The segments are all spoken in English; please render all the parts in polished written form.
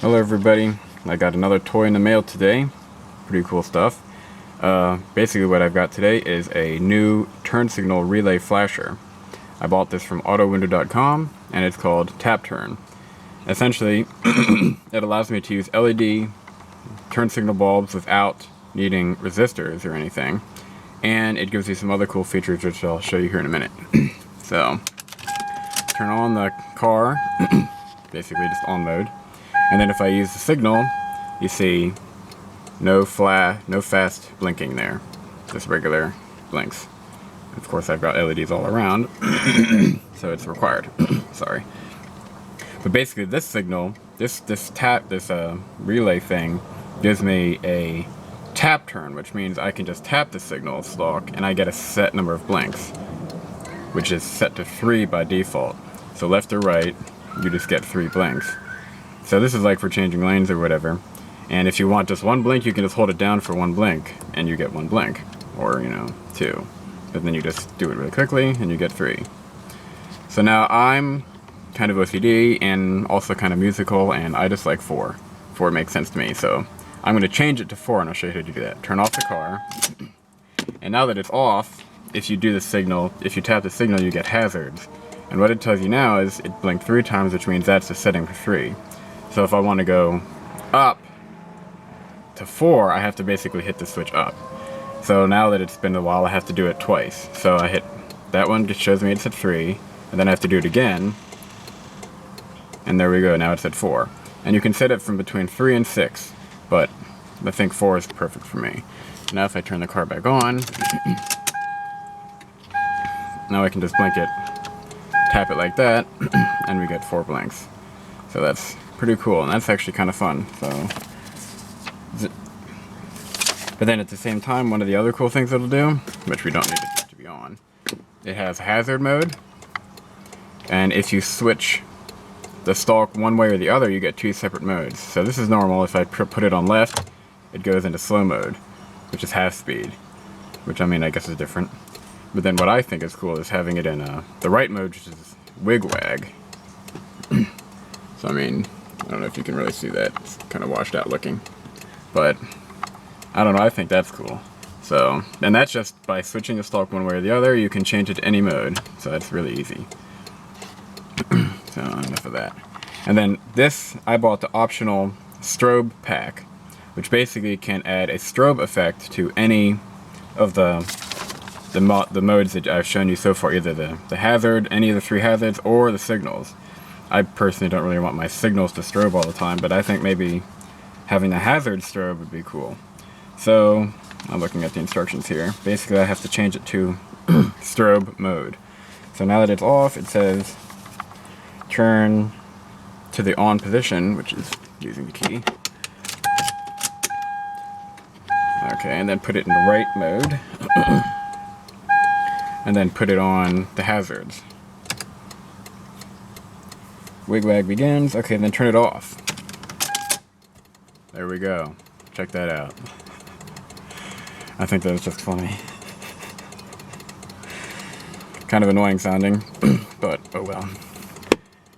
Hello everybody, I got another toy in the mail today. Pretty cool stuff. Basically what I've got today is a new turn signal relay flasher. I bought this from AutoWindow.com and it's called TapTurn. Essentially, it allows me to use LED turn signal bulbs without needing resistors or anything. And it gives you some other cool features which I'll show you here in a minute. So, turn on the car, basically just on mode. And then if I use the signal, you see no fast blinking there. Just regular blinks. Of course I've got LEDs all around, so it's required. Sorry. But basically this signal, this relay thing gives me a tap turn, which means I can just tap the signal stalk and I get a set number of blinks, which is set to 3 by default. So left or right, you just get 3 blinks. So this is like for changing lanes or whatever. And if you want just 1 blink, you can just hold it down for 1 blink and you get 1 blink. Or, 2. But then you just do it really quickly and you get 3. So now I'm kind of OCD and also kind of musical and I just like 4. 4 makes sense to me. So I'm going to change it to 4 and I'll show you how to do that. Turn off the car. And now that it's off, if you do the signal, if you tap the signal, you get hazards. And what it tells you now is it blinked 3 times, which means that's the setting for 3. So if I want to go up to 4, I have to basically hit the switch up. So now that it's been a while, I have to do it twice. So I hit that one, just shows me it's at 3, and then I have to do it again. And there we go, now it's at 4. And you can set it from between 3 and 6, but I think 4 is perfect for me. Now if I turn the car back on, now I can just blink it, tap it like that, and we get 4 blinks. So that's pretty cool, and that's actually kind of fun. But then at the same time, one of the other cool things it'll do, which we don't need it to be on, it has hazard mode, and if you switch the stalk one way or the other, you get 2 separate modes. So this is normal. If I put it on left, it goes into slow mode, which is half speed, which I guess is different. But then what I think is cool is having it in the right mode, which is wig-wag. So I don't know if you can really see that. It's kind of washed out looking. But, I don't know, I think that's cool. So, and that's just by switching the stalk one way or the other, you can change it to any mode. So that's really easy. So, enough of that. And then this, I bought the optional strobe pack, which basically can add a strobe effect to any of the modes that I've shown you so far, either the hazard, any of the 3 hazards, or the signals. I personally don't really want my signals to strobe all the time, but I think maybe having the hazard strobe would be cool. So, I'm looking at the instructions here. Basically, I have to change it to strobe mode. So now that it's off, it says turn to the on position, which is using the key. Okay, and then put it in the right mode. And then put it on the hazards. Wig-wag begins. Okay, then turn it off. There we go. Check that out. I think that was just funny. Kind of annoying sounding, but oh well.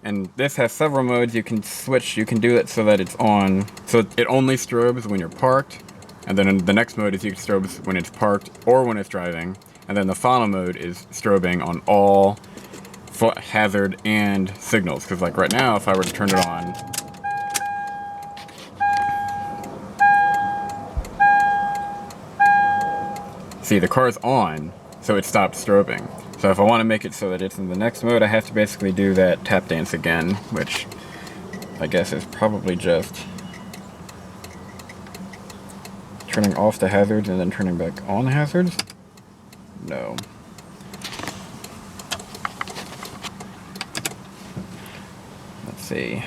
And this has several modes you can switch. You can do it so that it's on, so it only strobes when you're parked. And then the next mode is you can strobe when it's parked or when it's driving. And then the final mode is strobing on all hazard and signals, because like right now if I were to turn it on, see the car's on, so it stopped strobing. So if I want to make it so that it's in the next mode, I have to basically do that tap dance again, which I guess is probably just turning off the hazards and then turning back on the hazards. No. Let's see.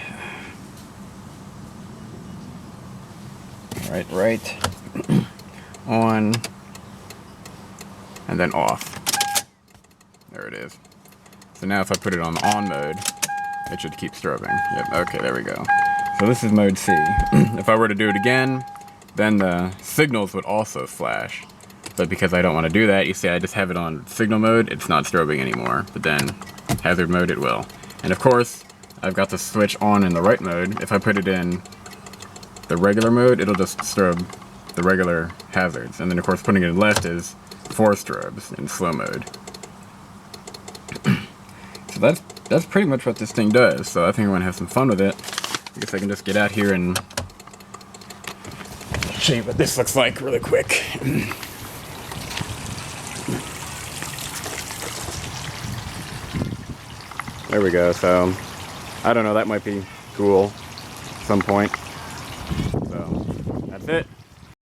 Right. On. And then off. There it is. So now if I put it on the on mode, it should keep strobing. Yep, okay, there we go. So this is mode C. If I were to do it again, then the signals would also flash. But because I don't want to do that, you see I just have it on signal mode, it's not strobing anymore. But then hazard mode, it will. And of course, I've got the switch on in the right mode. If I put it in the regular mode, it'll just strobe the regular hazards. And then of course putting it in left is 4 strobes in slow mode. So that's pretty much what this thing does. So I think I'm gonna have some fun with it. I guess I can just get out here and show you what this looks like really quick. There we go. So I don't know, that might be cool at some point. So that's it.